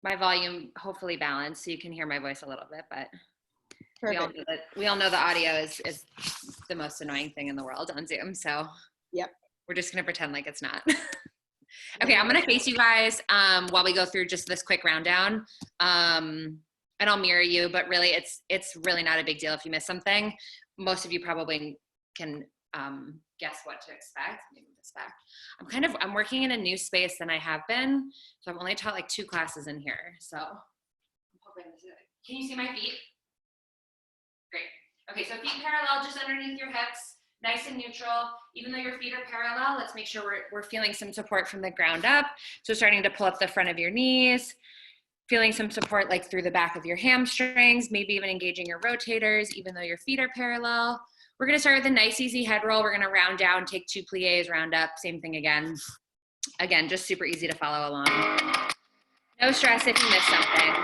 my volume hopefully balanced so you can hear my voice a little bit, but Perfect. we all know the audio is the most annoying thing in the world on Zoom. So Yep. we're just going to pretend like it's not. Okay, I'm going to face you guys while we go through just this quick rundown. And I'll mirror you, but really it's really not a big deal if you miss something. Most of you probably can guess what to expect. Let me move this back. I'm working in a new space than I have been. So I've only taught like 2 classes in here. So I'm hoping this is, can you see my feet? Great. Okay, so feet parallel just underneath your hips, nice and neutral. Even though your feet are parallel, let's make sure we're feeling some support from the ground up. So starting to pull up the front of your knees, feeling some support like through the back of your hamstrings, maybe even engaging your rotators, even though your feet are parallel. We're gonna start with a nice easy head roll. We're gonna round down, take 2 pliés, round up, same thing again. Again, just super easy to follow along. No stress if you miss something.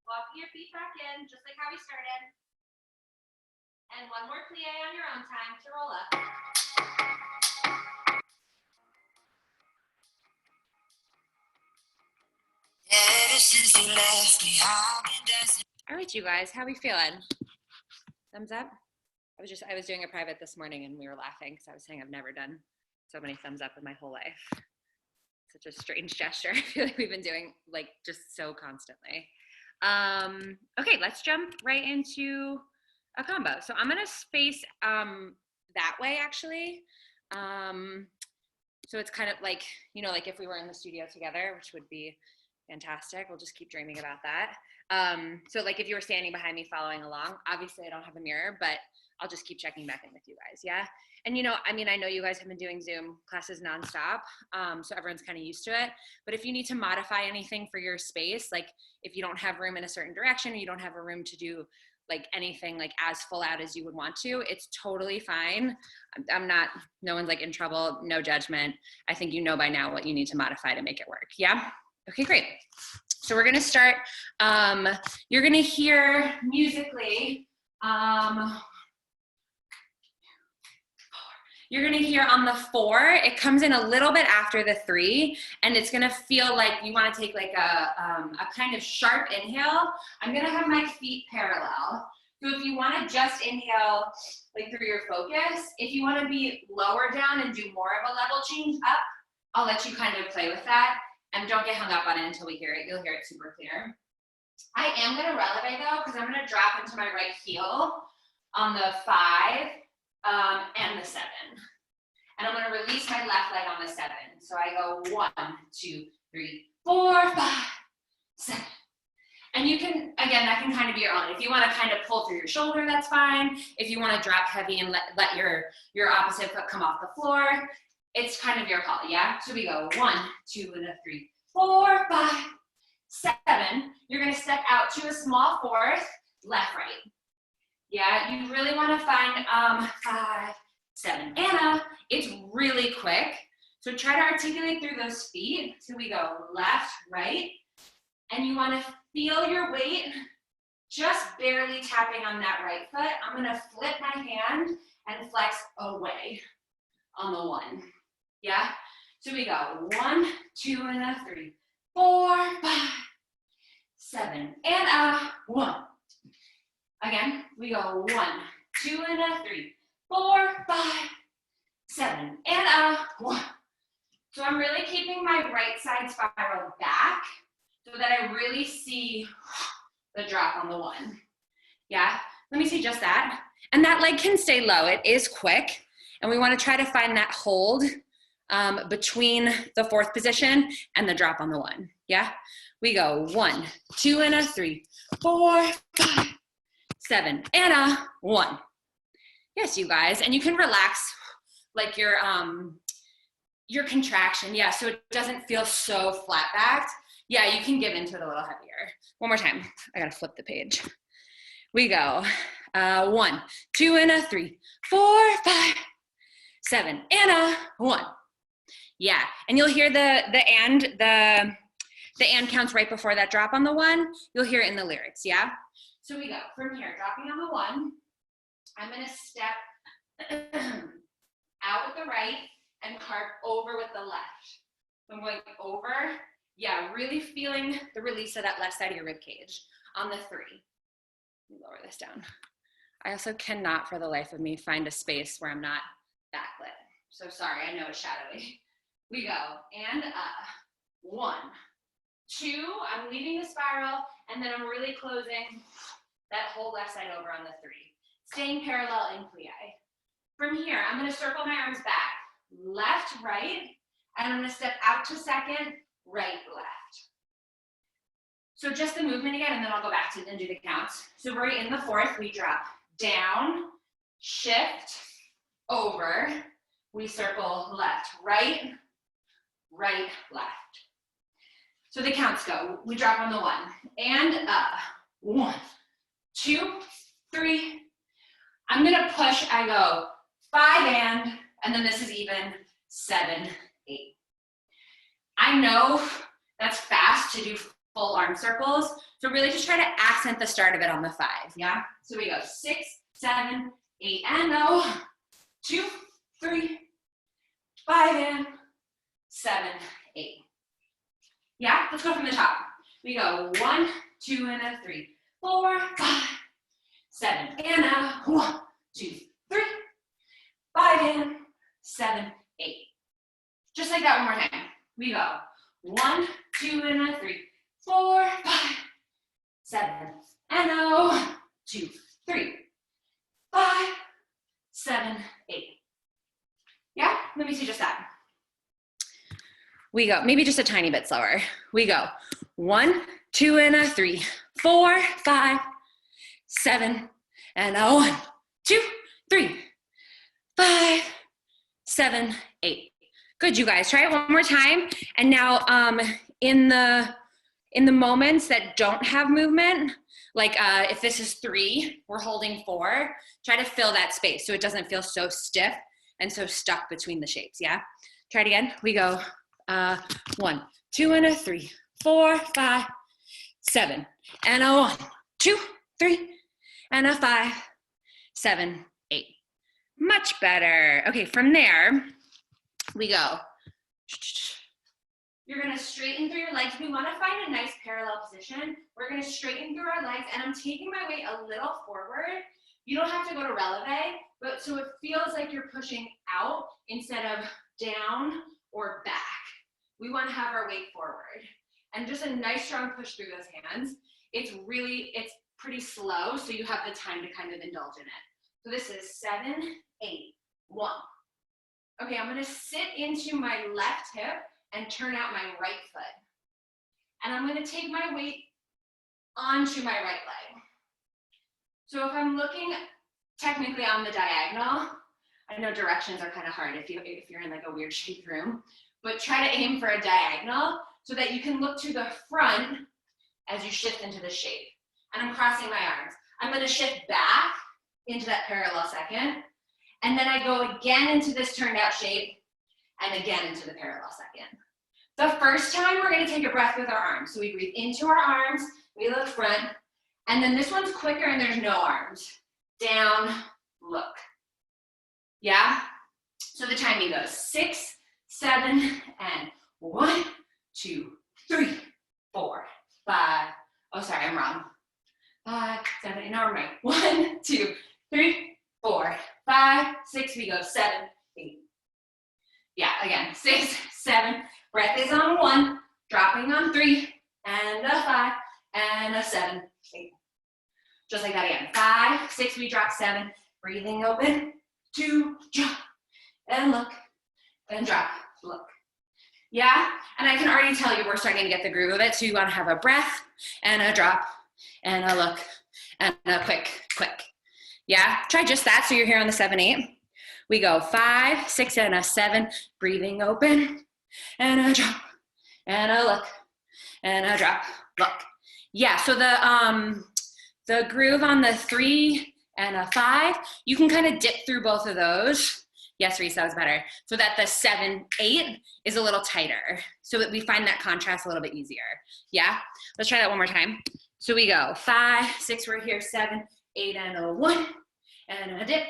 Walking your feet back in, just like how we started. And one more plie on your own time to roll up. All right, you guys, how we feeling? Thumbs up? I was doing a private this morning and we were laughing because I was saying I've never done so many thumbs up in my whole life. Such a strange gesture. I feel like we've been doing like just so constantly. Okay, let's jump right into a combo. So I'm gonna space that way actually. So it's kind of like, you know, like if we were in the studio together, which would be fantastic. We'll just keep dreaming about that. So like if you were standing behind me following along, obviously I don't have a mirror, but I'll just keep checking back in with you guys, yeah? And you know, I mean, I know you guys have been doing Zoom classes nonstop, so everyone's kind of used to it, but if you need to modify anything for your space, like if you don't have room in a certain direction, or you don't have a room to do like anything like as full out as you would want to, it's totally fine. I'm not, no one's like in trouble, no judgment. I think you know by now what you need to modify to make it work, yeah? Okay, great. So we're gonna start, you're gonna hear musically, you're gonna hear on the 4, it comes in a little bit after the 3, and it's gonna feel like you wanna take like a kind of sharp inhale. I'm gonna have my feet parallel. So if you wanna just inhale like through your focus, if you wanna be lower down and do more of a level change up, I'll let you kind of play with that. And don't get hung up on it until we hear it. You'll hear it super clear. I am gonna releve though, because I'm gonna drop into my right heel on the 5 and the 7. And I'm gonna release my left leg on the 7. So I go 1, 2, 3, 4, 5, 7. And you can, again, that can kind of be your own. If you wanna kind of pull through your shoulder, that's fine. If you wanna drop heavy and let your opposite foot come off the floor, it's kind of your call, yeah? So we go 1, 2, and a 3, 4, 5, 7. You're gonna step out to a small 4th, left, right. Yeah, you really wanna find 5, 7. Anna, it's really quick. So try to articulate through those feet. So we go left, right, and you wanna feel your weight just barely tapping on that right foot. I'm gonna flip my hand and flex away on the 1. Yeah, so we go 1, 2, and a 3, 4, 5, 7, and a 1. Again, we go 1, 2, and a 3, 4, 5, 7, and a 1. So I'm really keeping my right side spiral back so that I really see the drop on the 1. Yeah, let me see just that. And that leg can stay low, it is quick. And we wanna try to find that hold between the 4th position and the drop on the 1, yeah? We go 1, 2, and a 3, 4, 5, 7, and a 1. Yes, you guys, and you can relax like your contraction, yeah, so it doesn't feel so flat-backed. Yeah, you can give into it a little heavier. One more time, I gotta flip the page. We go 1, 2, and a 3, 4, 5, 7, and a 1. Yeah, and you'll hear the and counts right before that drop on the 1. You'll hear it in the lyrics, yeah? So we go from here, dropping on the 1. I'm gonna step out with the right and carve over with the left. So I'm going over, yeah, really feeling the release of that left side of your rib cage on the 3. Let me lower this down. I also cannot for the life of me find a space where I'm not backlit. So sorry, I know it's shadowy. We go, and 1, 2, I'm leaving the spiral, and then I'm really closing that whole left side over on the 3. Staying parallel in plie. From here, I'm gonna circle my arms back, left, right, and I'm gonna step out to 2nd, right, left. So just the movement again, and then I'll go back to and do the counts. So we're in the 4th, we drop down, shift, over, we circle left, right, right, left. So the counts go. We drop on the 1 and 1, 2, 3. I'm gonna push. I go 5 and then this is even 7, 8. I know that's fast to do full arm circles, so really just try to accent the start of it on the 5. Yeah. So we go 6, 7, 8, and 2, 3, 5 and 7, 8. Yeah, let's go from the top. We go 1, 2 and a 3, 4, 5, 7 and a 1, 2, 3, 5 and 7, 8. Just like that one more time. We go 1, 2 and a 3, 4, 5, 7 and a 1, 2, 3, 5, 7, 8. Yeah, let me see just that. We go, maybe just a tiny bit slower. We go 1, 2 and a 3, 4, 5, 7 and a 1, 2, 3, 5, 7, 8. Good, you guys. Try it one more time. And now in the moments that don't have movement, like if this is 3, we're holding 4, try to fill that space so it doesn't feel so stiff and so stuck between the shapes, yeah? Try it again. We go 1, 2 and a 3, 4, 5, 7 and a 1, 2, 3 and a 5, 7, 8. Much better. Okay, from there, we go. You're gonna straighten through your legs. We wanna find a nice parallel position. We're gonna straighten through our legs, and I'm taking my weight a little forward. You don't have to go to releve, but so it feels like you're pushing out instead of down or back. We wanna have our weight forward. And just a nice strong push through those hands. It's pretty slow, so you have the time to kind of indulge in it. So this is 7, 8, 1. Okay, I'm gonna sit into my left hip and turn out my right foot. And I'm gonna take my weight onto my right leg. So if I'm looking technically on the diagonal, I know directions are kind of hard if you're in like a weird shaped room, but try to aim for a diagonal so that you can look to the front as you shift into the shape. And I'm crossing my arms. I'm gonna shift back into that parallel second, and then I go again into this turned out shape, and again into the parallel second. The first time we're gonna take a breath with our arms. So we breathe into our arms, we look front, and then this one's quicker and there's no arms. Down, look. Yeah? So the timing goes 6, 7, and 1, 2, 3, 4, 5. Oh, sorry, I'm wrong. 5, 7, and now we're right. 1, 2, 3, 4, 5, 6. We go 7, 8. Yeah, again, 6, 7. Breath is on 1, dropping on 3, and a 5, and a 7, 8. Just like that again. 5, 6, we drop 7. Breathing open. 2, drop, and look, and drop, look. Yeah? And I can already tell you we're starting to get the groove of it, so you want to have a breath, and a drop, and a look, and a quick. Yeah? Try just that so you're here on the 7, 8. We go 5, 6, and a 7. Breathing open, and a drop, and a look, and a drop, look. Yeah, so the groove on the 3 and a 5, you can kind of dip through both of those. Yes, Reese, that was better. So that the 7, 8 is a little tighter, so that we find that contrast a little bit easier. Yeah? Let's try that one more time. So we go 5, 6, we're here, 7, 8, and a 1, and a dip,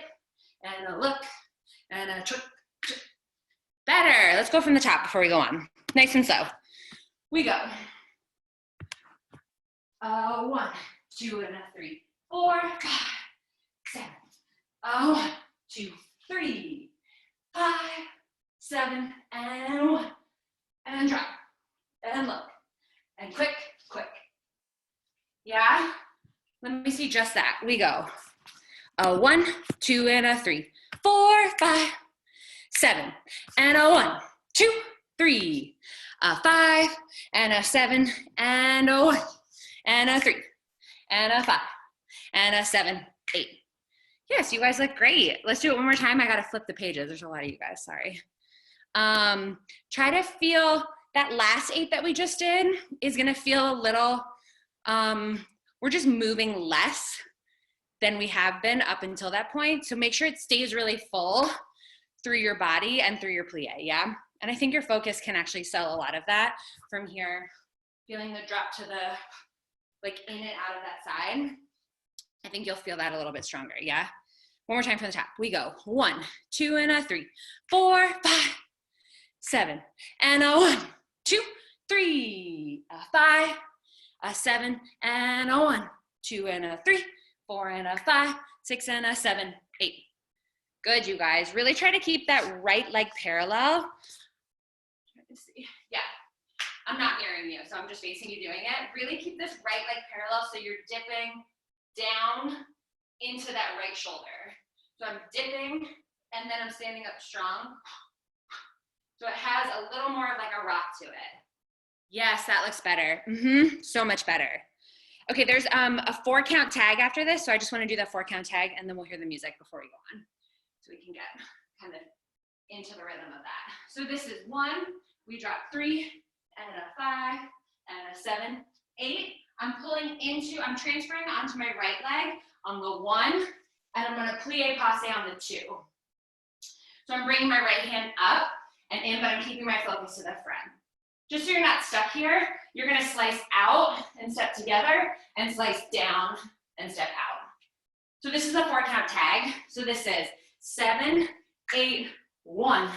and a look, and a trick. Better. Let's go from the top before we go on. Nice and slow. We go. 1, 2, and a 3, 4, 5, 7. 1, 2, 3, 5, 7, and 1, and drop, and look, and quick. Yeah? Let me see just that. We go. 1, 2, and a 3, 4, 5, 7, and a 1, 2, 3, a 5, and a 7, and a 1, and a 3, and a 5, and a 7, 8. Yes, you guys look great. Let's do it one more time. I gotta flip the pages. There's a lot of you guys, sorry. Try to feel that last 8 that we just did is gonna feel a little, we're just moving less than we have been up until that point. So make sure it stays really full through your body and through your plie, yeah? And I think your focus can actually sell a lot of that from here, feeling the drop to the, like in and out of that side. I think you'll feel that a little bit stronger, yeah? One more time from the top. We go 1, 2, and a 3, 4, 5, 7, and a 1, 2, 3, a 5, a 7, and a 1, 2 and a 3, 4 and a 5, 6 and a 7, 8. Good, you guys. Really try to keep that right leg parallel. Try to see. Yeah, I'm not mirroring you, so I'm just facing you doing it. Really keep this right leg parallel so you're dipping down into that right shoulder. So I'm dipping, and then I'm standing up strong. So it has a little more of like a rock to it. Yes, that looks better. So much better. Okay, there's a 4-count tag after this, so I just want to do that 4-count tag, and then we'll hear the music before we go on, so we can get kind of into the rhythm of that. So this is 1, we drop 3, and a 5, and a 7, 8. I'm transferring onto my right leg on the 1, and I'm going to plie passe on the 2. So I'm bringing my right hand up and in, but I'm keeping my focus to the front. Just so you're not stuck here, you're going to slice out and step together, and slice down and step out. So this is a 4-count tag. So this is 7, 8, 1,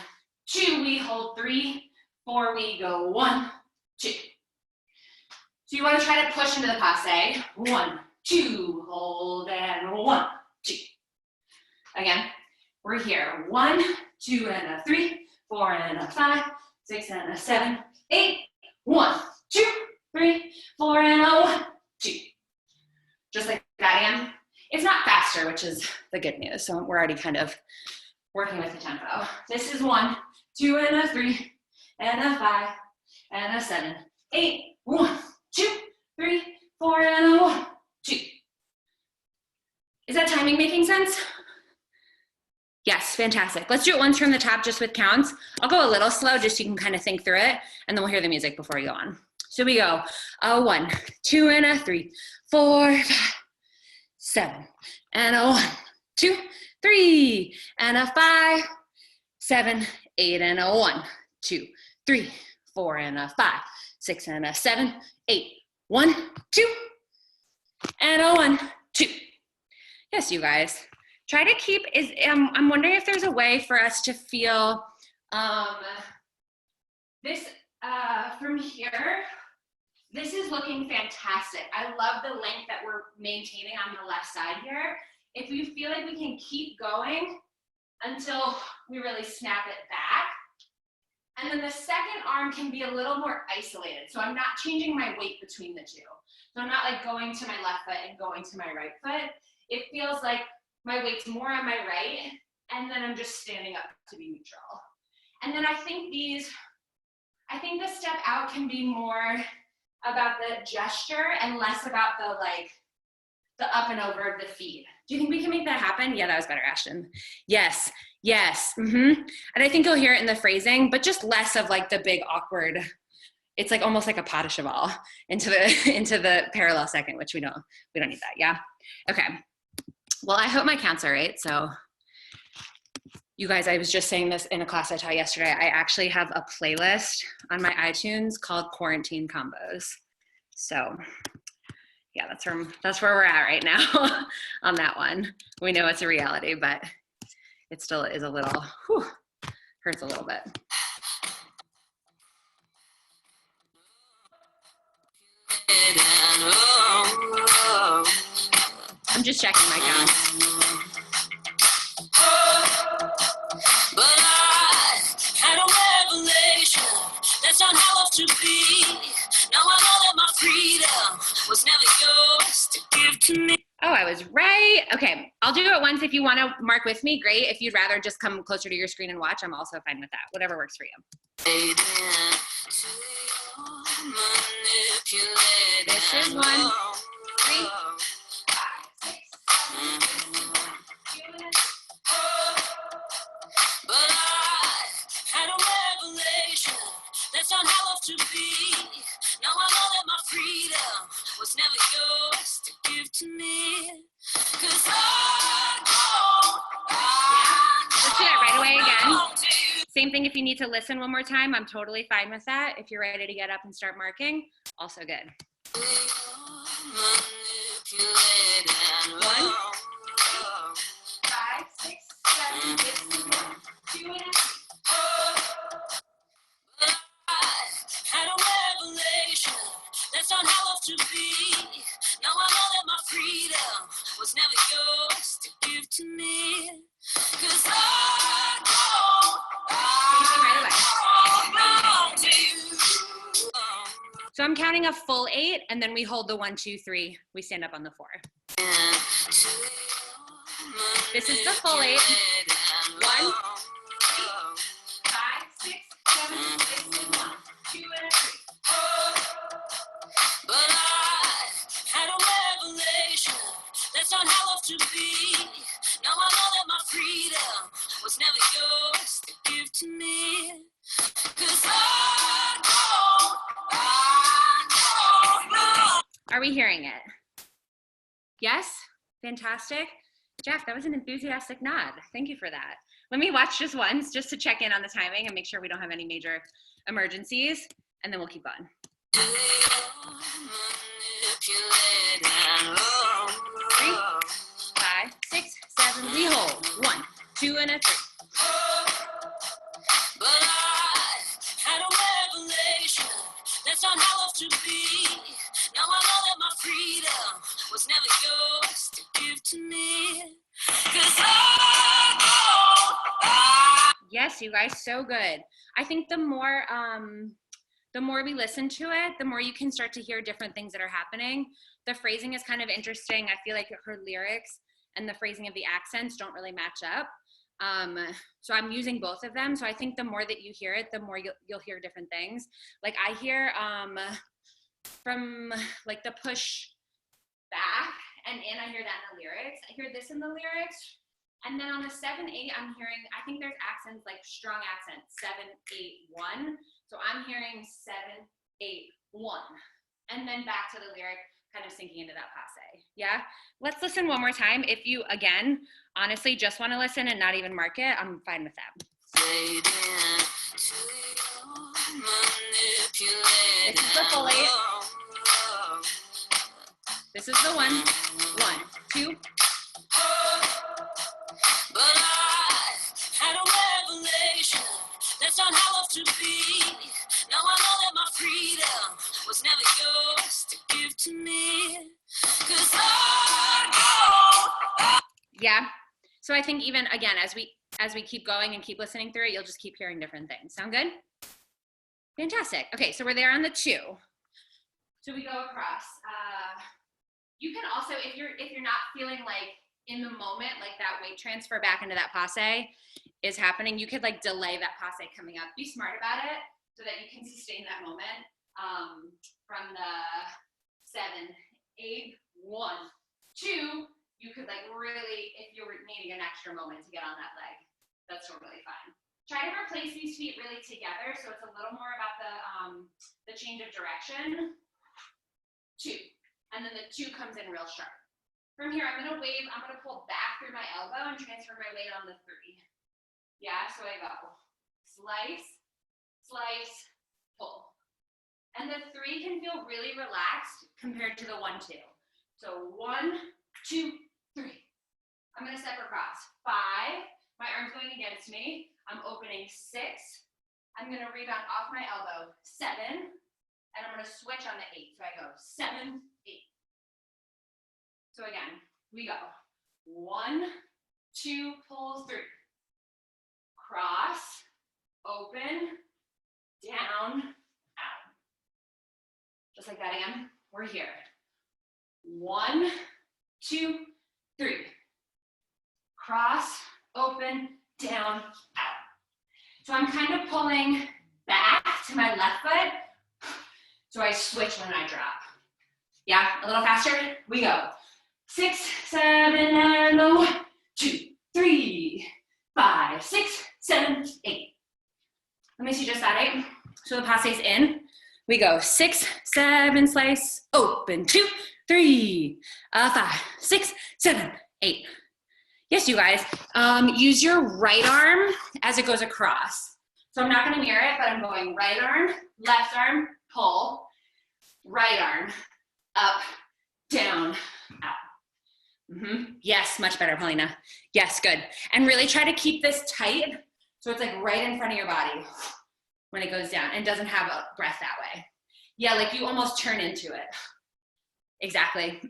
2, we hold 3, 4, we go 1, 2. So you want to try to push into the passe. 1, 2, hold, and 1, 2. Again, we're here. 1, 2 and a 3, 4 and a 5, 6 and a 7, 8, 1, 2, 3, 4 and a 1, 2. Just like that again. It's not faster, which is the good news. So we're already kind of working with the tempo. This is 1, 2 and a 3, and a 5, and a 7, 8, 1, 2, 3, 4 and a 1, 2. Is that timing making sense? Yes, fantastic. Let's do it once from the top just with counts. I'll go a little slow just so you can kind of think through it, and then we'll hear the music before we go on. So we go a 1, 2 and a 3, 4, 5, 7, and a 1, 2, 3, and a 5, 7, 8, and a 1, 2, 3, 4, and a 5, 6, and a 7, 8, 1, 2, and a 1, 2. Yes, you guys. Try to keep, I'm wondering if there's a way for us to feel this from here. This is looking fantastic. I love the length that we're maintaining on the left side here. If you feel like we can keep going until we really snap it back. And then the second arm can be a little more isolated. So I'm not changing my weight between the two. So I'm not like going to my left foot and going to my right foot. It feels like my weight's more on my right, and then I'm just standing up to be neutral. And then I think the step out can be more about the gesture and less about the up and over of the feet. Do you think we can make that happen? Yeah, that was better, Ashton. Yes, yes. And I think you'll hear it in the phrasing, but just less of like the big awkward, it's like almost like a pas de cheval into the parallel second, which we don't need that, yeah? Okay. Well, I hope my counts are right. So you guys, I was just saying this in a class I taught yesterday. I actually have a playlist on my iTunes called Quarantine Combos. So yeah, that's where we're at right now on that one. We know it's a reality, but it still is a little, hurts a little bit. I'm just checking my counts. But I had a revelation. That's not how I to be. Now I know that my freedom was never yours to give to me. Oh, I was right. Okay, I'll do it once. If you want to mark with me, great. If you'd rather just come closer to your screen and watch, I'm also fine with that. Whatever works for you. This is 1, 3, 5, 6, 7, 8, 1, 2, but I had a revelation. That's not how I to be. Now I know that my freedom was never yours to give to me. 'Cause let's do that right away again. Same thing if you need to listen one more time. I'm totally fine with that. If you're ready to get up and start marking, also good. 1, 2, 5, 6, 7, 8, 1, 2, and 3. I had a revelation. That's not how I to be. So I'm counting a full 8, and then we hold the 1, 2, 3. We stand up on the 4. This is the full 8. 1, 3, 5, 6, 7, 8, 1, 2, and 3. But I had a revelation. That's not how love to be. Now I know that my freedom was never yours to give to me. 'Cause Are we hearing it? Yes? Fantastic. Jeff, that was an enthusiastic nod. Thank you for that. Let me watch just once, just to check in on the timing and make sure we don't have any major emergencies, and then we'll keep going. 3, 5, 6, 7, we hold. 1, 2, and a 3. But I had a revelation. That's not how love to be. Now I know that my freedom was never yours to give to me. 'Cause yes, you guys, so good. I think the more we listen to it, the more you can start to hear different things that are happening. The phrasing is kind of interesting. I feel like her lyrics and the phrasing of the accents don't really match up. So I'm using both of them. So I think the more that you hear it, the more you'll hear different things. Like I hear from like the push back and in, I hear that in the lyrics. I hear this in the lyrics. And then on the 7, 8, I'm hearing, I think there's accents, like strong accents, 7, 8, 1. So I'm hearing 7, 8, 1. And then back to the lyric, kind of sinking into that passe. Yeah? Let's listen one more time. If you, again, honestly just want to listen and not even mark it, I'm fine with that. This is the full 8. This is the 1, 1, 2. But I had a revelation. That's not how love to be. Now I know that my freedom was never yours to give to me. 'Cause yeah. So I think even again, as we keep going and keep listening through it, you'll just keep hearing different things. Sound good? Fantastic. Okay, so we're there on the 2. So we go across. You can also, if you're not feeling like in the moment, like that weight transfer back into that passe is happening, you could like delay that passe coming up. Be smart about it so that you can sustain that moment from the 7, 8, 1, 2. You could like really, if you're needing an extra moment to get on that leg, that's totally fine. Try to replace these feet really together so it's a little more about the change of direction. 2, and then the 2 comes in real sharp. From here, I'm gonna wave, I'm gonna pull back through my elbow and transfer my weight on the 3. Yeah, so I go slice, slice, pull. And the 3 can feel really relaxed compared to the 1, 2. So 1, 2, 3. I'm gonna step across. 5, my arm's going against me. I'm opening 6. I'm gonna rebound off my elbow. 7, and I'm gonna switch on the 8. So I go 7, 8. So again, we go 1, 2, pull, 3. Cross, open, down, out. Just like that again. We're here. 1, 2, 3. Cross, open, down, out. So I'm kind of pulling back to my left foot. So I switch when I drop. Yeah, a little faster. We go. 6, 7, and 1, 2, 3, 5, 6, 7, 8. Let me see just that 8. So the passe's in. We go 6, 7, slice, open, 2, 3, 5, 6, 7, 8. Yes, you guys. Use your right arm as it goes across. So I'm not going to mirror it, but I'm going right arm, left arm, pull, right arm, up, down, out. Yes, much better, Paulina. Yes, good. And really try to keep this tight so it's like right in front of your body when it goes down and doesn't have a breath that way. Yeah, like you almost turn into it. Exactly.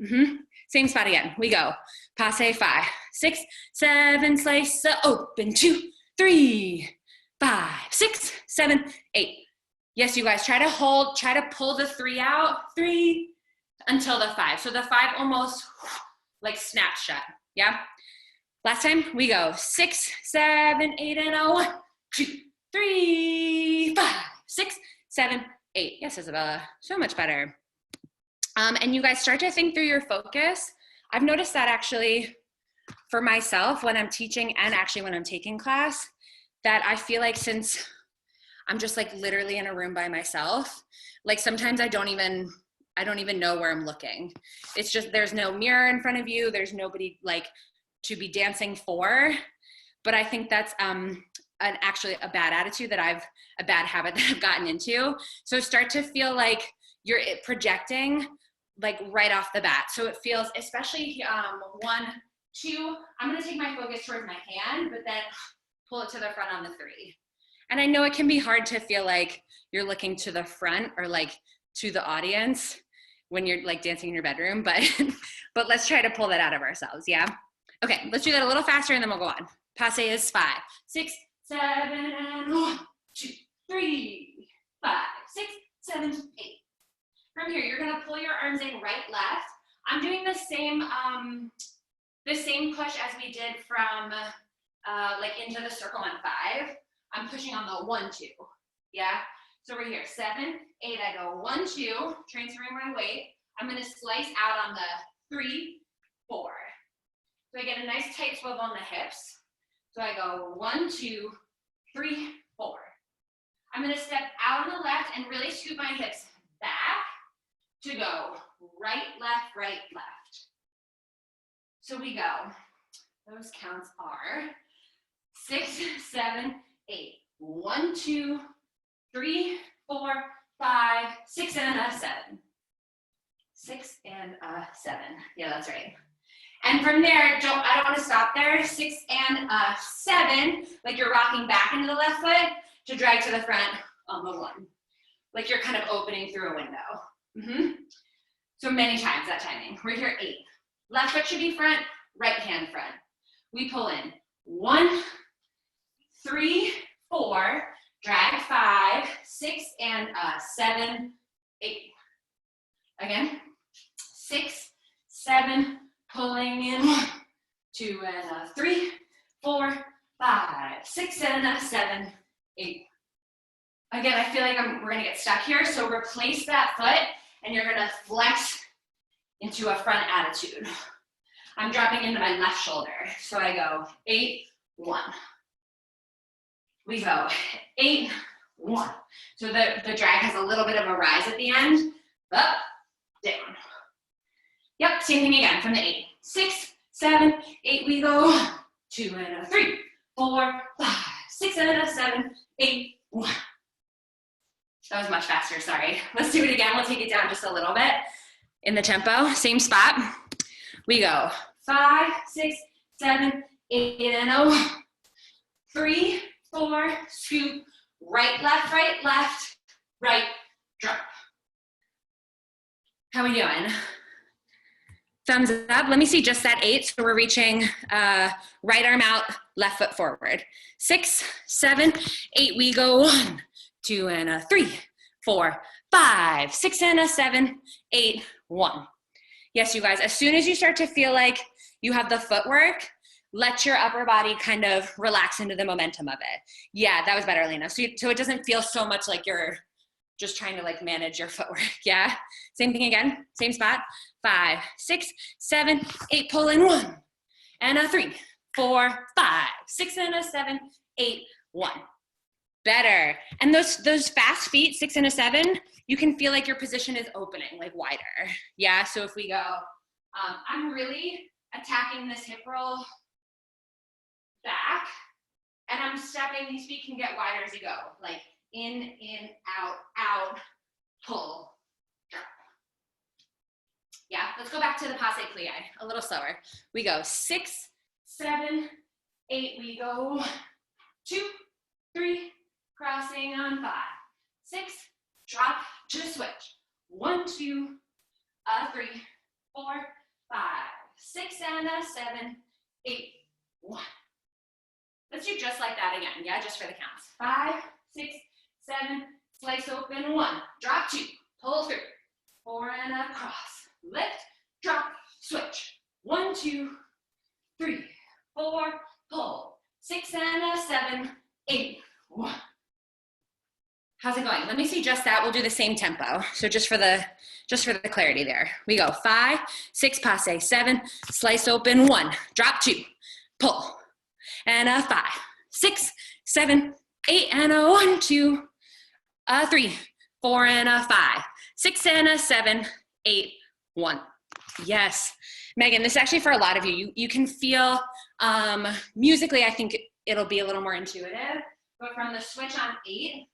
Same spot again. We go. Passe 5, 6, 7, slice, open, 2, 3, 5, 6, 7, 8. Yes, you guys, try to pull the 3 out, 3 until the 5. So the 5 almost like snaps shut, yeah? Last time, we go 6, 7, 8, and 1, 2, 3, 5, 6, 7, 8. Yes, Isabella, so much better. And you guys start to think through your focus. I've noticed that actually for myself when I'm teaching and actually when I'm taking class, that I feel like since I'm just like literally in a room by myself, like sometimes I don't even know where I'm looking. It's just, there's no mirror in front of you. There's nobody like to be dancing for. But I think that's actually a bad attitude a bad habit that I've gotten into. So start to feel like you're projecting like right off the bat. So it feels, especially 1, 2, I'm gonna take my focus towards my hand, but then pull it to the front on the 3. And I know it can be hard to feel like you're looking to the front or like to the audience when you're like dancing in your bedroom, but but let's try to pull that out of ourselves, yeah? Okay, let's do that a little faster and then we'll go on. Passe is 5, 6, 7, and 1, 2, 3, 5, 6, 7, 8. From here, you're gonna pull your arms in right, left. I'm doing the same push as we did from like into the circle on 5. I'm pushing on the 1, 2, yeah? So we're here, 7, 8, I go 1, 2, transferring my weight. I'm gonna slice out on the 3, 4. So I get a nice tight swivel on the hips. So I go 1, 2, 3, 4. I'm gonna step out on the left and really scoop my hips back to go right, left, right, left. So we go, those counts are 6, 7, 8. 1, 2, 3, 4, 5, 6, and a 7. 6 and a 7. Yeah, that's right. And from there, I don't want to stop there. 6 and a 7, like you're rocking back into the left foot to drag to the front on the 1. Like you're kind of opening through a window. So many times that timing. We're here 8. Left foot should be front, right hand front. We pull in 1, 3, 4, drag 5, 6, and a 7, 8. Again, 6, 7, pulling in 1, 2, and a 3, 4, 5, 6, and a 7, 8. Again, I feel like we're gonna get stuck here, so replace that foot and you're gonna flex into a front attitude. I'm dropping into my left shoulder. So I go 8, 1. We go 8, 1. So the drag has a little bit of a rise at the end. Up, down. Yep, same thing again from the 8. 6, 7, 8, we go 1, 2, and a 3, 4, 5, 6, and a 7, 8, 1. That was much faster, sorry. Let's do it again. We'll take it down just a little bit in the tempo. Same spot. We go 5, 6, 7, 8, and a 1, 3, 4, scoop, right, left, right, drop. How we doing? Thumbs up. Let me see just that 8. So we're reaching right arm out, left foot forward. 6, 7, 8. We go 1, 2, and a 3, 4, 5, 6, and a 7, 8, 1. Yes, you guys, as soon as you start to feel like you have the footwork, let your upper body kind of relax into the momentum of it. Yeah, that was better, Lena. So it doesn't feel so much like you're just trying to like manage your footwork, yeah? Same thing again, same spot. 5, 6, 7, 8, pull in 1, and a 3, 4, 5, 6, and a 7, 8, 1. Better. And those fast feet, 6 and a 7, you can feel like your position is opening, like wider. Yeah, so if we go, I'm really attacking this hip roll back, and I'm stepping, these feet can get wider as you go, like in, out, pull, drop. Yeah, let's go back to the passe plie, a little slower. We go 6, 7, 8, we go 1, 2, 3, crossing on 5, 6, drop to switch. 1, 2, 3, 4, 5, 6, and a 7, 8, 1. Let's do just like that again, yeah, just for the counts. 5, 6, 7, slice open 1, drop 2, pull through, 4 and across, lift, drop, switch, 1, 2, 3, 4, pull, 6 and 7, 8, 1. How's it going? Let me see just that. We'll do the same tempo. So just for the clarity there. We go 5, 6, passe, 7, slice open 1, drop 2, pull, and 5, 6, 7, 8, and 1, 2, 3, 4, and 5, 6, and 7, 8, 1. Yes. Megan, this is actually for a lot of you. You can feel, musically, I think it'll be a little more intuitive, but from the switch on 8,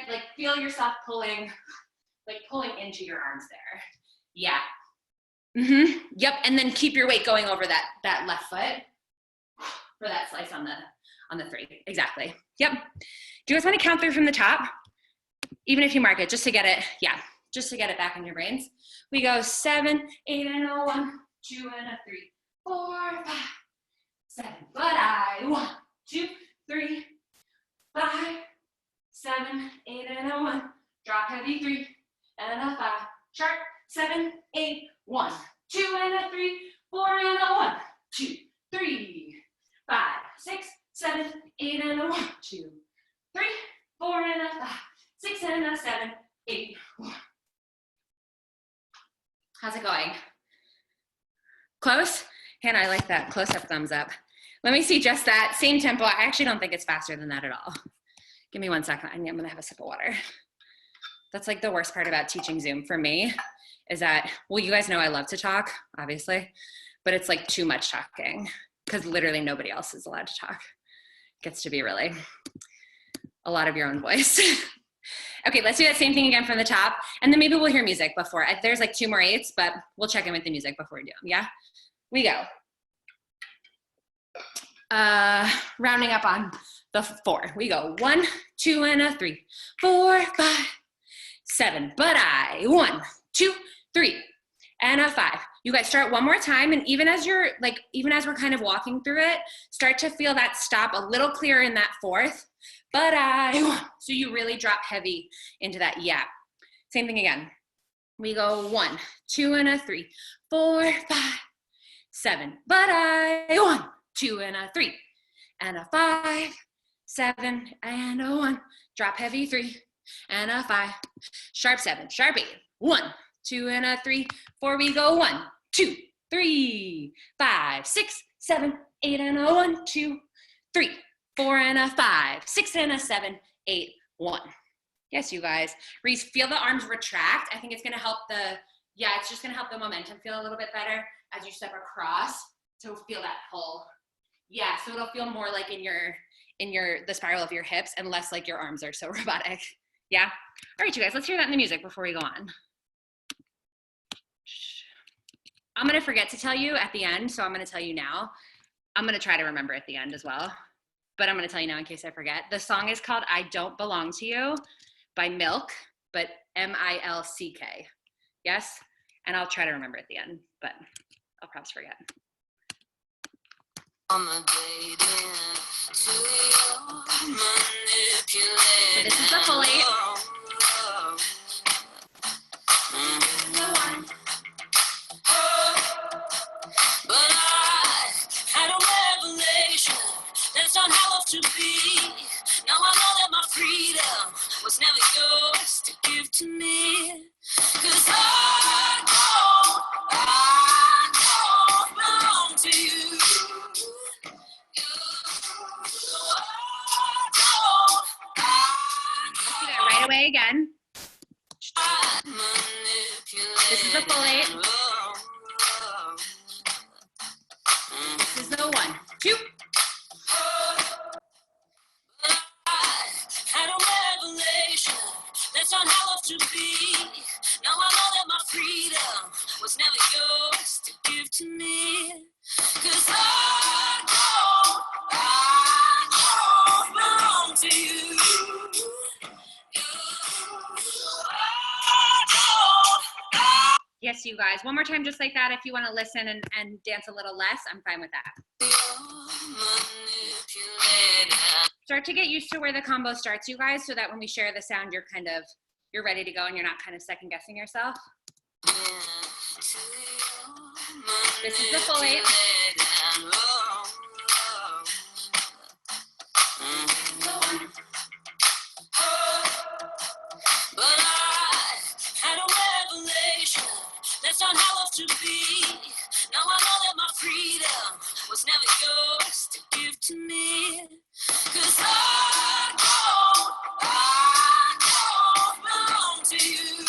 like feel yourself pulling into your arms there. Yeah. Yep. And then keep your weight going over that left foot for that slice on the 3. Exactly. Yep. Do you guys want to count through from the top? Even if you mark it, just to get it. Yeah. Just to get it back in your brains. We go 7, 8, and 1, 2, and 3, 4, 5, 7. But I 1, 2, 3, 5, 7, 8, and 1. Drop heavy 3 and 5. Sharp 7, 8, 1, 2 and 3, 4 and 1, 2, 3, 5, 6, 7, 8 and 1, 2, 3, 4 and 5, 6 and 7, 8, 1. How's it going? Close? Hannah, I like that. Close up, thumbs up. Let me see just that. Same tempo. I actually don't think it's faster than that at all. Give me 1 second. I'm going to have a sip of water. That's like the worst part about teaching Zoom for me is that, well, you guys know I love to talk, obviously, but it's like too much talking because literally nobody else is allowed to talk. It gets to be really a lot of your own voice. Okay, let's do that same thing again from the top, and then maybe we'll hear music before. There's like 2 more 8s, but we'll check in with the music before we do them, yeah? We go. Rounding up on the 4. We go 1, 2, and 3, 4, 5, 7. But I 1, 2, 3, and 5. You guys start one more time, and even as we're kind of walking through it, start to feel that stop a little clearer in that 4th. But so you really drop heavy into that, yeah. Same thing again. We go 1, 2, and 3, 4, 5, 7. But I 1, 2, and 3, and 5, 7, and 1. Drop heavy 3, and 5. Sharp 7, sharp 8. 1, 2, and 3, 4. We go 1, 2, 3, 5, 6, 7, 8, and 1, 2, 3, 4, and 5, 6, and 7, 8, 1. Yes, you guys. Reese, feel the arms retract. I think it's going to help it's just going to help the momentum feel a little bit better as you step across. So feel that pull. Yeah, so it'll feel more like the spiral of your hips and less like your arms are so robotic. Yeah? All right, you guys, let's hear that in the music before we go on. I'm going to forget to tell you at the end, so I'm going to tell you now. I'm going to try to remember at the end as well. But I'm going to tell you now in case I forget. The song is called I Don't Belong to You by Milk, but M-I-L-C-K. Yes? And I'll try to remember at the end, but I'll perhaps forget. So this is the full 8. But I had a revelation. That's not how I love to be. Now I know that my freedom was never yours to give to me. 'Cause I don't belong to you. Let's do that right away again. This is the full 8. This is the 1, 2. Had a revelation. That's not how I love to be. Now I know that my freedom was never yours to give to me. 'Cause I don't belong to you. Yes, you guys. One more time, just like that. If you want to listen and dance a little less, I'm fine with that. start to get used to where the combo starts, you guys, so that when we share the sound, you're ready to go and you're not kind of second guessing yourself. This is the full 8. But I had a revelation. That's not how love should be. Now I know that my freedom was never yours to give to me. 'Cause I don't belong to you.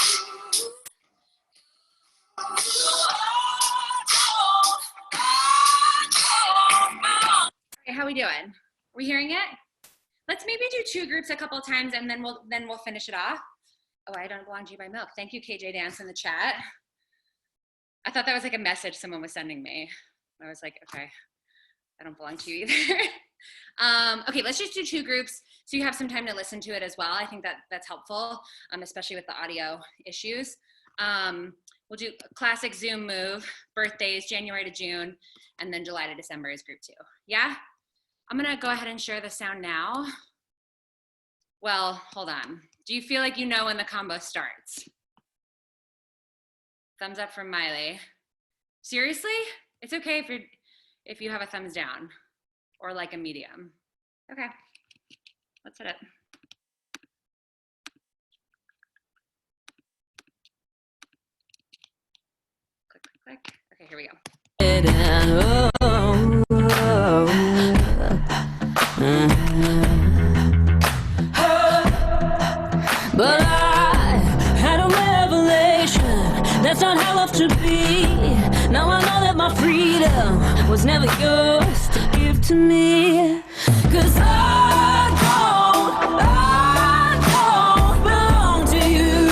So I don't belong. Okay, how we doing? We hearing it? Let's maybe do 2 groups a couple times and then we'll finish it off. Oh, I don't belong to you by milk. Thank you, KJ Dance, in the chat. I thought that was like a message someone was sending me. I was like, okay, I don't belong to you either. Okay, let's just do 2 groups so you have some time to listen to it as well. I think that's helpful, especially with the audio issues. We'll do a classic Zoom move, birthdays, January to June, and then July to December is group 2. Yeah? I'm gonna go ahead and share the sound now. Well, hold on. Do you feel like you know when the combo starts? Thumbs up from Miley. Seriously? It's okay if you have a thumbs down or like a medium. Okay, let's hit it. Click, click, click. Okay, here we go. But I had a revelation. That's not how love should be. Now I know that my freedom was never yours to give to me. 'Cause I don't belong to you.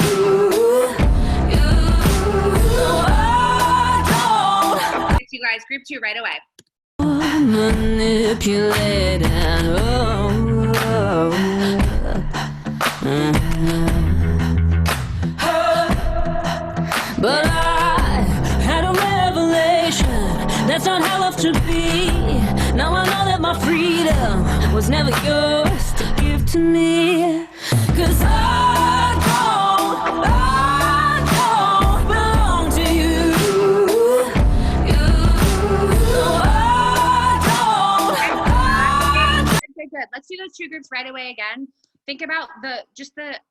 You guys, group 2 right away. Manipulated. But I had a revelation. That's not how love should be. Now I know that my freedom was never yours to give to me. 'Cause I don't belong to you. Good. Let's do those 2 groups right away again. Think about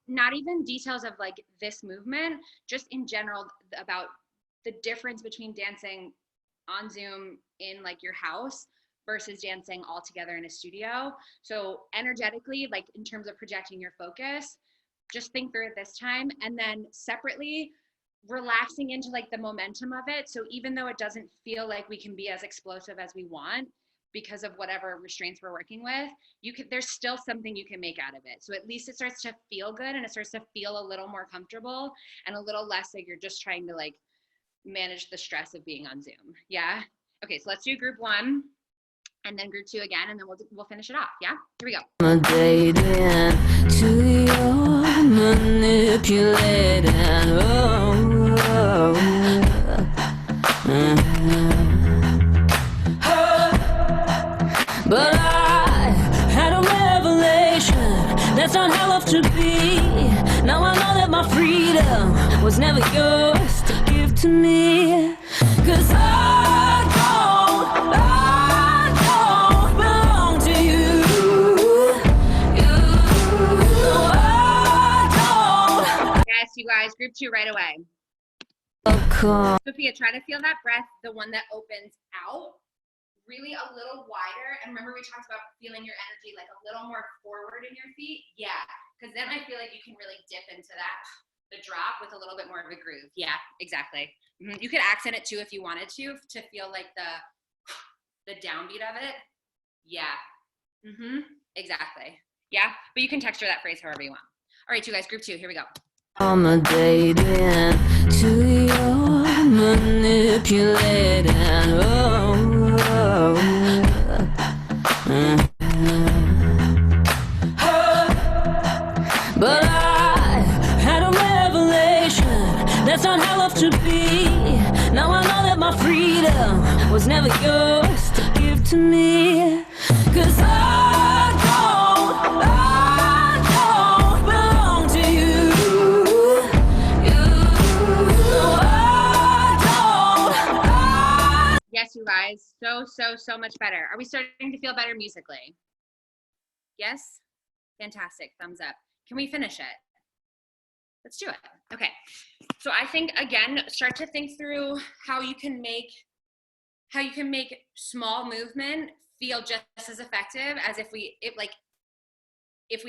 not even details of like this movement, just in general about the difference between dancing on Zoom in like your house versus dancing all together in a studio. So energetically, like in terms of projecting your focus, just think through it this time, and then separately relaxing into like the momentum of it. So even though it doesn't feel like we can be as explosive as we want, because of whatever restraints we're working with, there's still something you can make out of it. So at least it starts to feel good and it starts to feel a little more comfortable and a little less like you're just trying to like manage the stress of being on Zoom. Yeah? Okay, so let's do group 1 and then group 2 again, and then we'll finish it off. Yeah? Here we go. I'm dating to your manipulating. But I had a revelation. That's not how love should be. Now I know that my freedom was never yours to give to me. 'Cause I don't belong to you. Yes, you guys, group 2 right away. Sophia, try to feel that breath, the one that opens out, really a little wider. And remember we talked about feeling your energy like a little more forward in your feet? Yeah, because then I feel like you can really dip into the drop with a little bit more of a groove. Yeah, exactly. You could accent it too if you wanted to feel like the downbeat of it. Yeah, exactly. Yeah, but you can texture that phrase however you want. All right, you guys, group 2, here we go. I'm a dating to your manipulating. But I had a revelation. That's not how love should be. Now I know that my freedom was never yours to give to me. 'Cause I don't guys. So much better. Are we starting to feel better musically? Yes? Fantastic. Thumbs up. Can we finish it? Let's do it. Okay. So I think, again, start to think through how you can make small movement feel just as effective as if we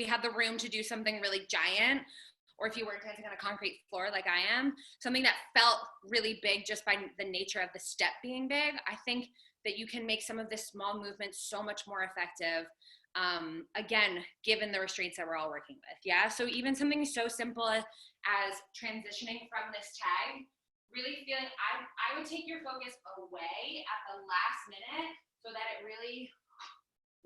had the room to do something really giant, or if you were dancing on a concrete floor like I am, something that felt really big just by the nature of the step being big. I think that you can make some of this small movements so much more effective, again, given the restraints that we're all working with. Yeah. So even something so simple as transitioning from this tag, really feeling, I would take your focus away at the last minute so that it really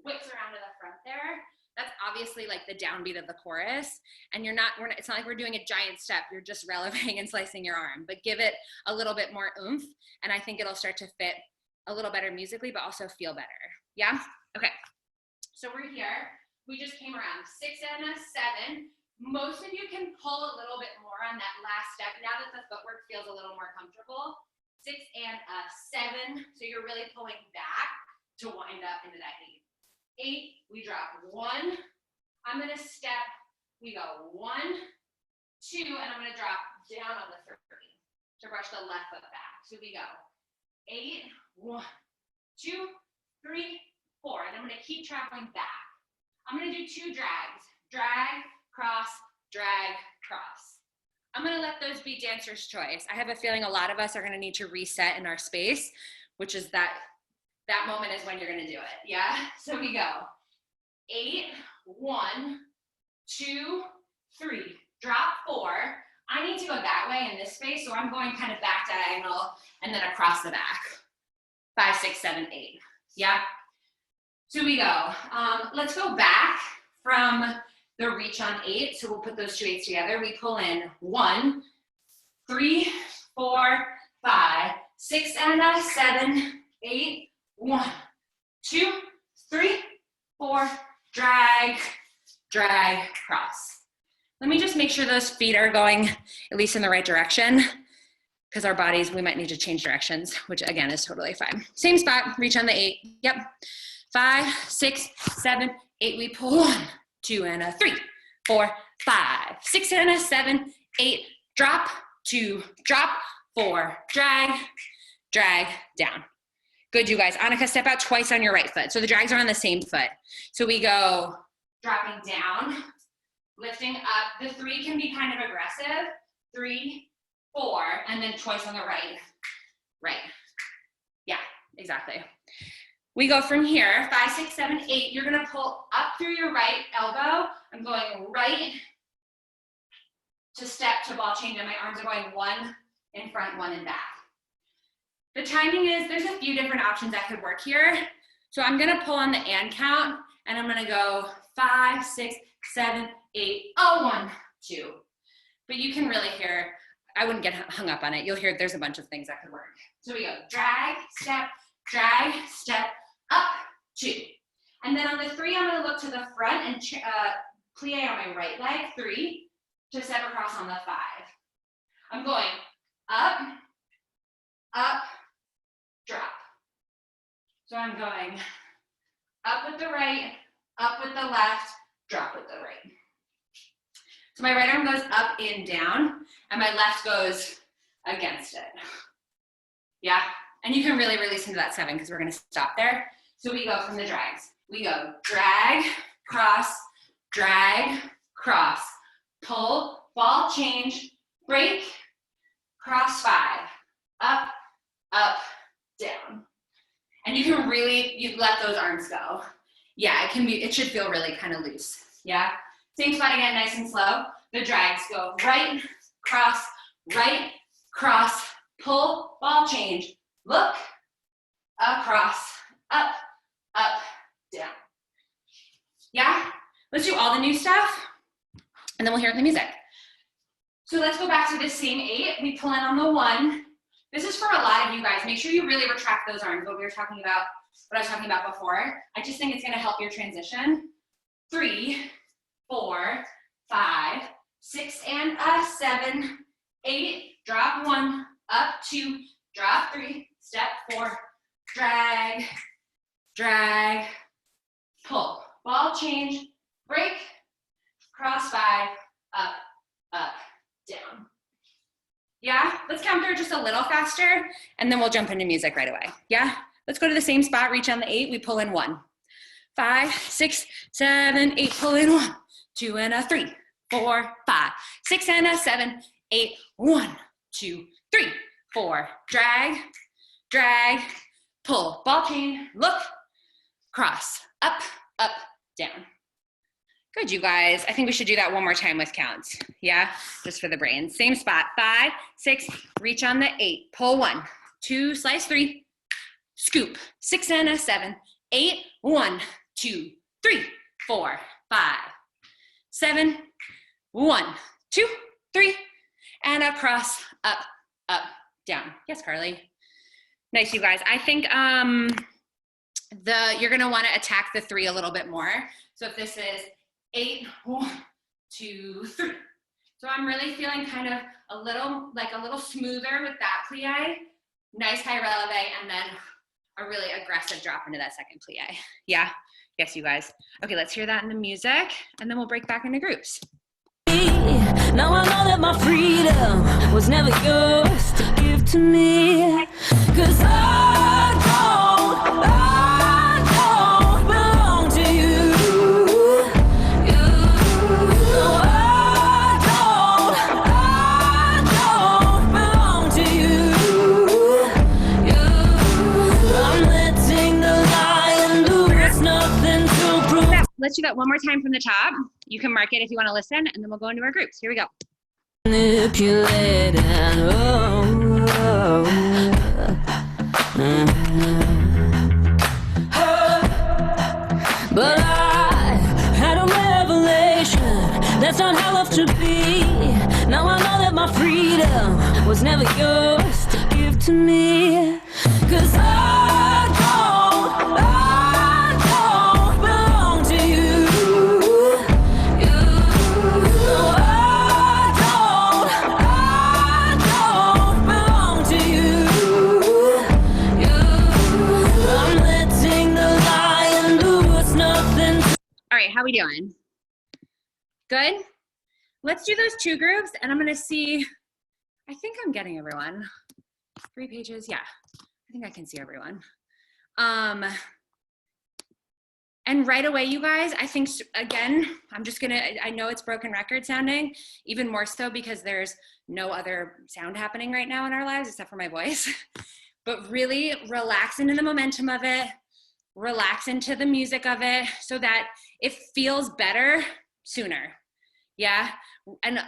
whips around to the front there. That's obviously like the downbeat of the chorus, and it's not like we're doing a giant step. You're just relevating and slicing your arm, but give it a little bit more oomph, and I think it'll start to fit a little better musically, but also feel better. Yeah. Okay. So we're here. We just came around 6 and a 7. Most of you can pull a little bit more on that last step now that the footwork feels a little more comfortable. 6 and a 7. So you're really pulling back to wind up into that 8. 8, we drop 1. I'm going to step. We go 1, 2, and I'm going to drop down on the 3 to brush the left foot back. So we go 8, 1, 2, 3, 4, and I'm going to keep traveling back. I'm going to do 2 drags. Drag, cross, drag, cross. I'm going to let those be dancer's choice. I have a feeling a lot of us are going to need to reset in our space, which is that moment is when you're going to do it. Yeah. So we go 8, 1, 2, 3, drop 4. I need to go that way in this space, so I'm going kind of back diagonal and then across the back. 5, 6, 7, 8. Yeah. So we go. Let's go back from the reach on 8. So we'll put those 2 8s together. We pull in 1, 3, 4, 5, 6 and a 7, 8. 1, 2, 3, 4, drag, drag, cross. Let me just make sure those feet are going at least in the right direction, because our bodies, we might need to change directions, which again is totally fine. Same spot, reach on the 8. Yep. 5, 6, 7, 8. We pull 1, 2 and a 3, 4, 5, 6 and a 7, 8. Drop, 2, drop, 4, drag, drag, down. Good, you guys. Annika, step out twice on your right foot. So the drags are on the same foot. So we go dropping down, lifting up. The 3 can be kind of aggressive. 3, 4, and then twice on the right. Right. Yeah, exactly. We go from here, 5, 6, 7, 8. You're gonna pull up through your right elbow. I'm going right to step to ball change, and my arms are going 1 in front, 1 in back. The timing is, there's a few different options that could work here. So I'm gonna pull on the and count, and I'm gonna go 5, 6, 7, 8, oh, 1, 2. But you can really hear, I wouldn't get hung up on it. You'll hear there's a bunch of things that could work. So we go drag, step, up, 2. And then on the 3, I'm gonna look to the front and plie on my right leg, 3, to step across on the 5. I'm going up, drop. So I'm going up with the right, up with the left, drop with the right. So my right arm goes up and down, and my left goes against it. Yeah, and you can really release into that 7 because we're gonna stop there. So we go from the drags. We go drag, cross, pull, ball change, break, cross 5, up, down. And you can really, you let those arms go. Yeah, it should feel really kind of loose. Yeah, same spot again, nice and slow. The drags go right, cross, pull, ball change, look, across, up, down. Yeah, let's do all the new stuff, and then we'll hear the music. So let's go back to this same 8. We pull in on the 1. This is for a lot of you guys. Make sure you really retract those arms, what I was talking about before. I just think it's gonna help your transition. 3, 4, 5, 6 and a 7, 8, drop 1, up 2, drop 3, step 4, drag, drag, pull. Ball change, break, cross 5, up, up, down. Yeah, let's count there just a little faster and then we'll jump into music right away. Yeah, let's go to the same spot, reach on the 8, we pull in 1. 5, 6, 7, 8, pull in 1, 2 and a 3, 4, 5, 6 and a 7, 8, 1, 2, 3, 4, drag, drag, pull, ball chain, look, cross, up, up, down. Good, you guys. I think we should do that one more time with counts. Yeah, just for the brain. Same spot, 5, 6, reach on the 8, pull 1, 2, slice 3, scoop, 6 and a 7, 8, 1, 2, 3, 4, 5, 7, 1, 2, 3, and across, up, up, down. Yes, Carly. Nice, you guys. I think you're gonna wanna attack the 3 a little bit more. So if this is 8, 1, 2, 3. So I'm really feeling kind of a little smoother with that plie, nice high releve, and then a really aggressive drop into that second plie. Yeah, yes, you guys. Okay, let's hear that in the music, and then we'll break back into groups. Now I know that my freedom was never yours to give to me, 'cause I don't belong to you. No, I don't belong to you. I'm letting the lion loose, nothing to prove. Let's do that one more time from the top. You can mark it if you want to listen, and then we'll go into our groups. Here we go. Manipulated, but I had a revelation. That's not how love should be. Now I know that my freedom was never yours to give to me, 'cause I don't belong to you. No, I don't belong to you. I'm letting the lion loose, nothing. All right, how we doing? Good? Let's do those 2 groups, and I'm gonna see, I think I'm getting everyone. 3 pages, yeah. I think I can see everyone. And right away, you guys, I think, again, I know it's broken record sounding, even more so because there's no other sound happening right now in our lives except for my voice. But really relax into the momentum of it, relax into the music of it so that it feels better sooner. Yeah, and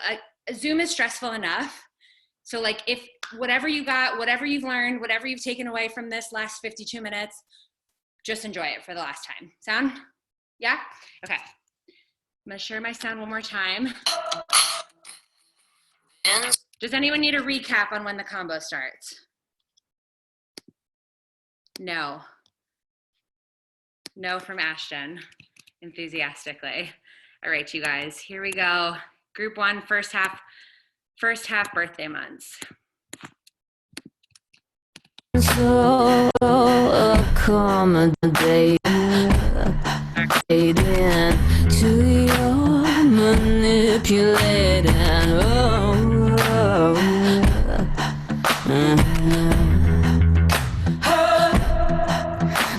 Zoom is stressful enough. So like if whatever you got, whatever you've learned, whatever you've taken away from this last 52 minutes, just enjoy it for the last time. Sound? Yeah? Okay. I'm gonna share my sound one more time. Does anyone need a recap on when the combo starts? No. No from Ashton, enthusiastically. All right, you guys, here we go. Group 1, first half birthday months. So accommodate to your manipulating.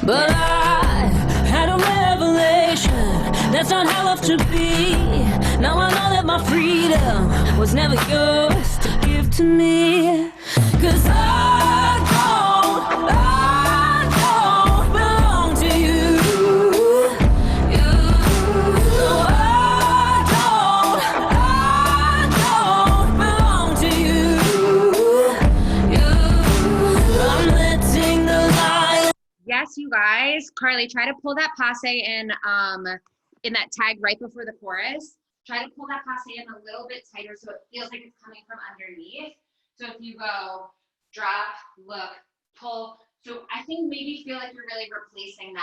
But I had a revelation. That's not how love should be. Now I know that my freedom was never yours to give to me, 'cause I don't belong to you. No, I don't belong to you. I'm letting the light. Yes, you guys. Carly, try to pull that passe in that tag right before the chorus. Try to pull that passe in a little bit tighter so it feels like it's coming from underneath. So if you go drop, look, pull. So I think maybe feel like you're really replacing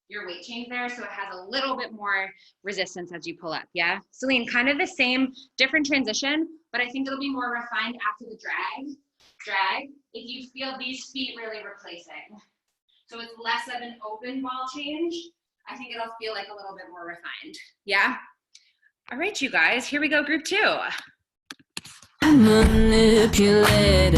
your weight change there so it has a little bit more resistance as you pull up, yeah? Celine, kind of the same, different transition, but I think it'll be more refined after the drag. If you feel these feet really replacing. So it's less of an open ball change. I think it'll feel like a little bit more refined. Yeah? All right, you guys, here we go, group 2. Manipulated.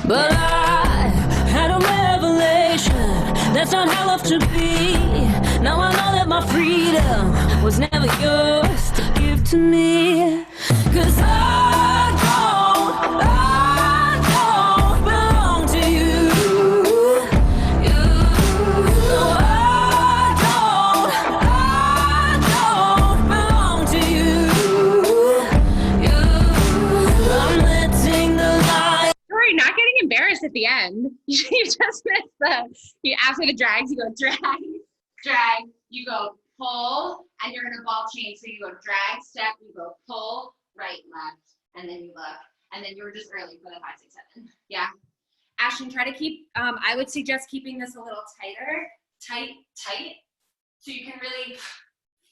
But I had a revelation. That's not how love should be. Now I know that my freedom was never yours to give to me. 'Cause I don't belong to you. No, I don't belong to you. I'm letting the light. Sorry, not getting embarrassed at the end. You just missed after the drags, you go drag, you go pull, and you're in a ball change. So you go drag, step, you go pull, right, left, and then you look. And then you were just early for the 5, 6, 7. Yeah. Ashton, try to keep, I would suggest keeping this a little tighter, tight, so you can really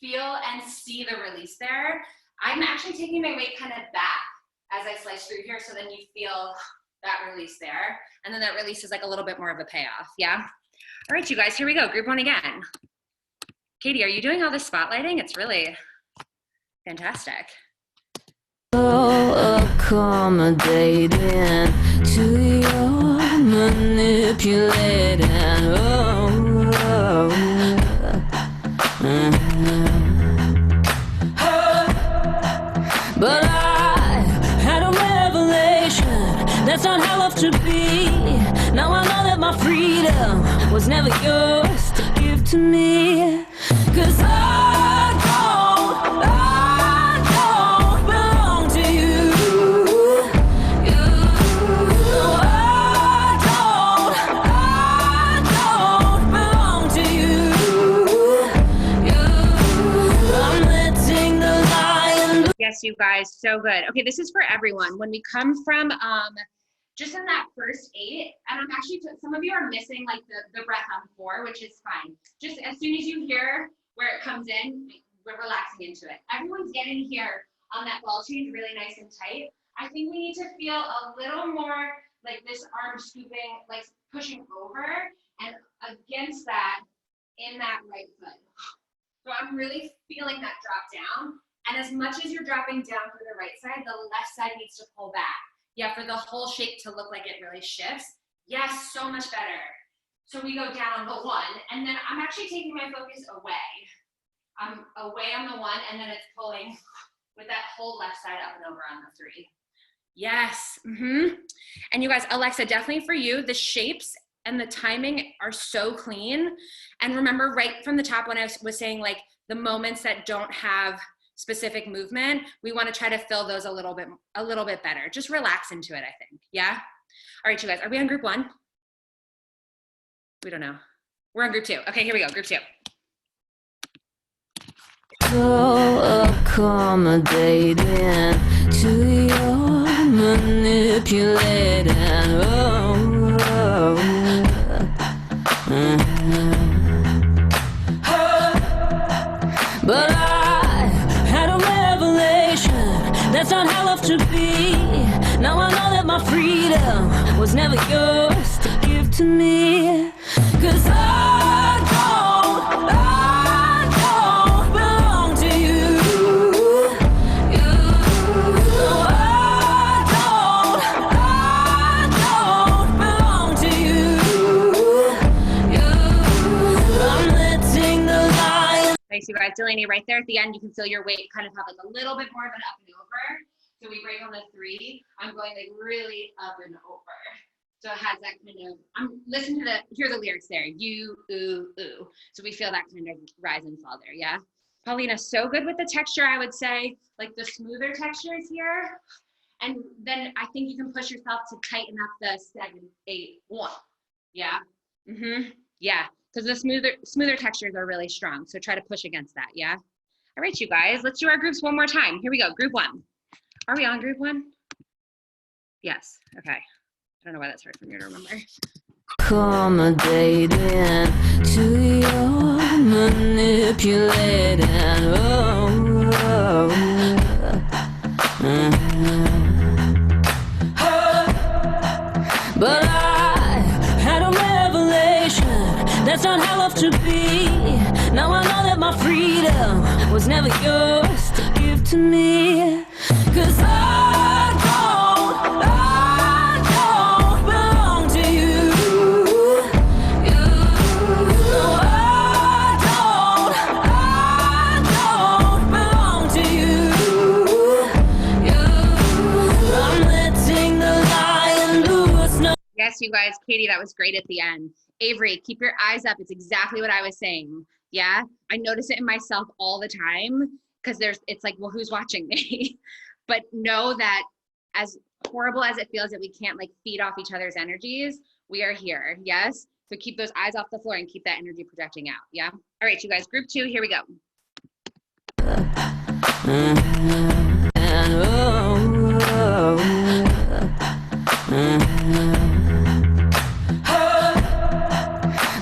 feel and see the release there. I'm actually taking my weight kind of back as I slice through here, so then you feel that release there. And then that release is like a little bit more of a payoff, yeah? All right, you guys, here we go, group 1 again. Katie, are you doing all this spotlighting? It's really fantastic. So accommodating to your manipulating. But I had a revelation. That's not how love should be. Now I know that my freedom was never yours to give to me. 'Cause I don't belong to you. No, I don't belong to you. I'm letting the lion. Yes, you guys, so good. Okay, this is for everyone. When we come from just in that first 8, and I'm actually, some of you are missing like the breath on 4, which is fine. Just as soon as you hear where it comes in, we're relaxing into it. Everyone's getting here on that ball change really nice and tight. I think we need to feel a little more like this arm scooping, like pushing over, and against that, in that right foot. So I'm really feeling that drop down. And as much as you're dropping down for the right side, the left side needs to pull back. Yeah, for the whole shape to look like it really shifts. Yes, so much better. So we go down the 1, and then I'm actually taking my focus away. I'm away on the 1, and then it's pulling with that whole left side up and over on the 3. Yes. And you guys, Alexa, definitely for you, the shapes and the timing are so clean. And remember right from the top when I was saying like the moments that don't have specific movement, we want to try to fill those a little bit better. Just relax into it, I think. Yeah? All right, you guys, are we on group 1? We don't know. We're on group 2. Okay, here we go, group 2. So accommodating to your manipulating. But I had a revelation. That's not how love should be. Now I know that my freedom was never yours to give to me. 'Cause I don't belong to you. No, I don't belong to you. I'm letting the lion. Nice, you guys. Delaney, right there at the end, you can feel your weight kind of have like a little bit more of an up and over. So we break on the 3. I'm going like really up and over. So it has that kind of, listen to hear the lyrics there. You, ooh, ooh. So we feel that kind of rise and fall there, yeah? Paulina, so good with the texture, I would say, like the smoother textures here. And then I think you can push yourself to tighten up the 7, 8, 1. Yeah? Yeah, because the smoother textures are really strong. So try to push against that, yeah? All right, you guys, let's do our groups one more time. Here we go, group 1. Are we on group 1? Yes, okay. I don't know why that's hard for me to remember. Accommodating to your manipulating. not how love should be. Now I know that my freedom was never yours to give to me. 'Cause I don't belong to you. No, I don't belong to you. I'm letting the lion loose. No. Yes, you guys, Katie, that was great at the end. Avery, keep your eyes up. It's exactly what I was saying. Yeah, I notice it in myself all the time because it's like, well, who's watching me? But know that as horrible as it feels that we can't like feed off each other's energies, we are here. Yes. So keep those eyes off the floor and keep that energy projecting out. Yeah. All right, you guys, group 2, here we go.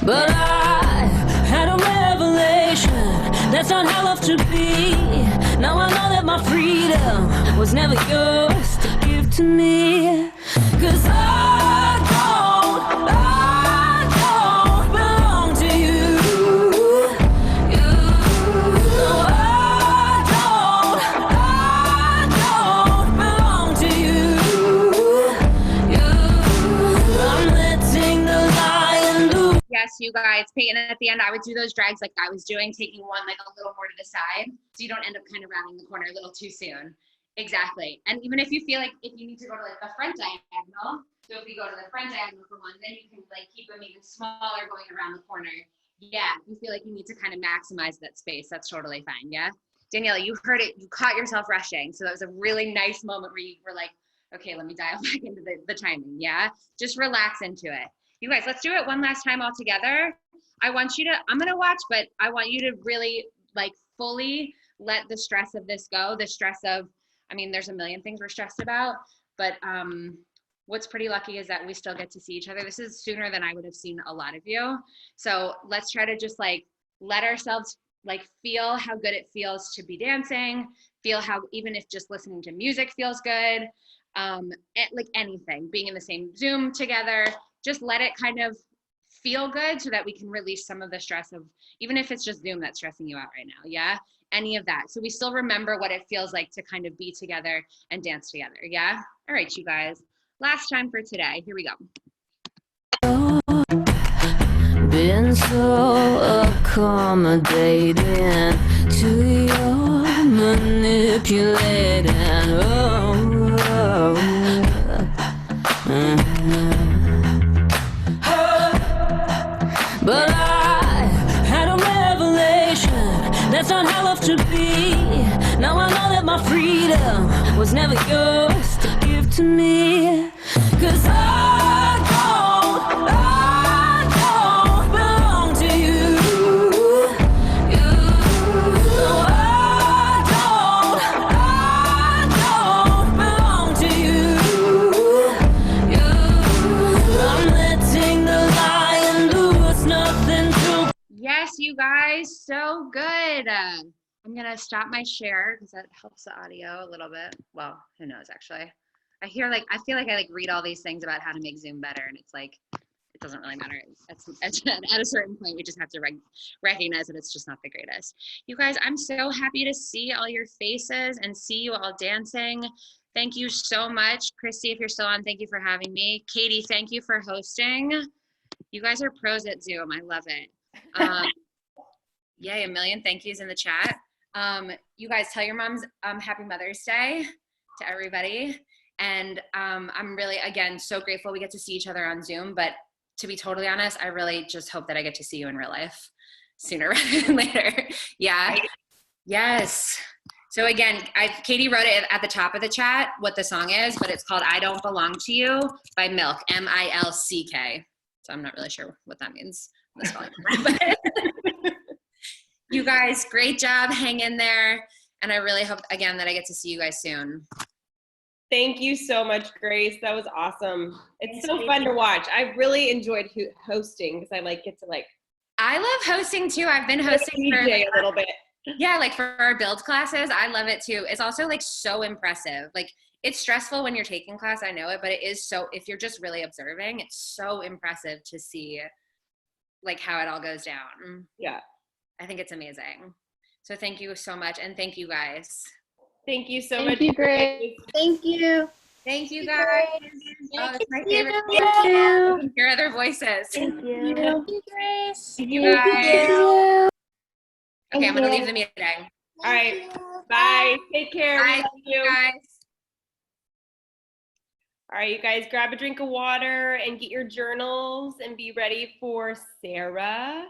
But I had a revelation. That's not how love should be. Now I know that my freedom was never yours to give to me. 'Cause I don't belong to you. No, I don't belong to you. I'm letting the lion loose. Yes, you guys, Peyton, at the end, I would do those drags like I was doing, taking one like a little more to the side so you don't end up kind of rounding the corner a little too soon. Exactly. And even if you feel like if you need to go to like the front diagonal, so if you go to the front diagonal for one, then you can like keep them even smaller going around the corner. Yeah, you feel like you need to kind of maximize that space. That's totally fine. Yeah. Daniela, you heard it. You caught yourself rushing. So that was a really nice moment where you were like, okay, let me dial back into the timing. Yeah. Just relax into it. You guys, let's do it one last time all together. I'm going to watch, but I want you to really like fully let the stress of this go. The stress of, I mean, there's a million things we're stressed about, but what's pretty lucky is that we still get to see each other. This is sooner than I would have seen a lot of you. So let's try to just like let ourselves like feel how good it feels to be dancing, feel how even if just listening to music feels good, like anything, being in the same Zoom together, just let it kind of feel good so that we can release some of the stress of, even if it's just Zoom that's stressing you out right now. Yeah. Any of that. So we still remember what it feels like to kind of be together and dance together. Yeah. All right, you guys. Last time for today. Here we go. Been so accommodating to your manipulating. But I had a revelation. That's not how love should be. Now I know that my freedom was never yours to give to me. 'Cause I don't belong to you. No, I don't belong to you. I'm letting the lion loose, nothing to. Yes, you guys, so good. I'm gonna stop my share because that helps the audio a little bit. Well, who knows actually. I feel like I like read all these things about how to make Zoom better, and it's like it doesn't really matter. At a certain point, we just have to recognize that it's just not the greatest. You guys, I'm so happy to see all your faces and see you all dancing. Thank you so much. Christy, if you're still on, thank you for having me. Katie, thank you for hosting. You guys are pros at Zoom. I love it. Yay, a million thank yous in the chat. You guys tell your moms happy Mother's Day to everybody. And I'm really, again, so grateful we get to see each other on Zoom. But to be totally honest, I really just hope that I get to see you in real life sooner rather than later. Yeah. Yes. So again, Katie wrote it at the top of the chat what the song is, but it's called I Don't Belong to You by Milk, M-I-L-C-K. So I'm not really sure what that means. You guys, great job. Hang in there. And I really hope, again, that I get to see you guys soon. Thank you so much, Grace. That was awesome. It's so fun to watch. I really enjoyed hosting because I get to I love hosting too. I've been hosting for a little bit. Yeah, like for our build classes, I love it too. It's also so impressive. It's stressful when you're taking class, I know it, but it is so, if you're just really observing, it's so impressive to see like how it all goes down. Yeah. I think it's amazing. So thank you so much. And thank you guys. Thank you so Thank much. you, Grace. Thank you. Thank you guys. Oh, it's my favorite. Thank you. Hear other voices. Thank you. Thank you, Grace. Thank you guys. Thank you. Okay, I'm gonna leave the meeting. All right. Bye. Take care. Bye. We love you. Guys. All right, you guys, grab a drink of water and get your journals and be ready for Sarah.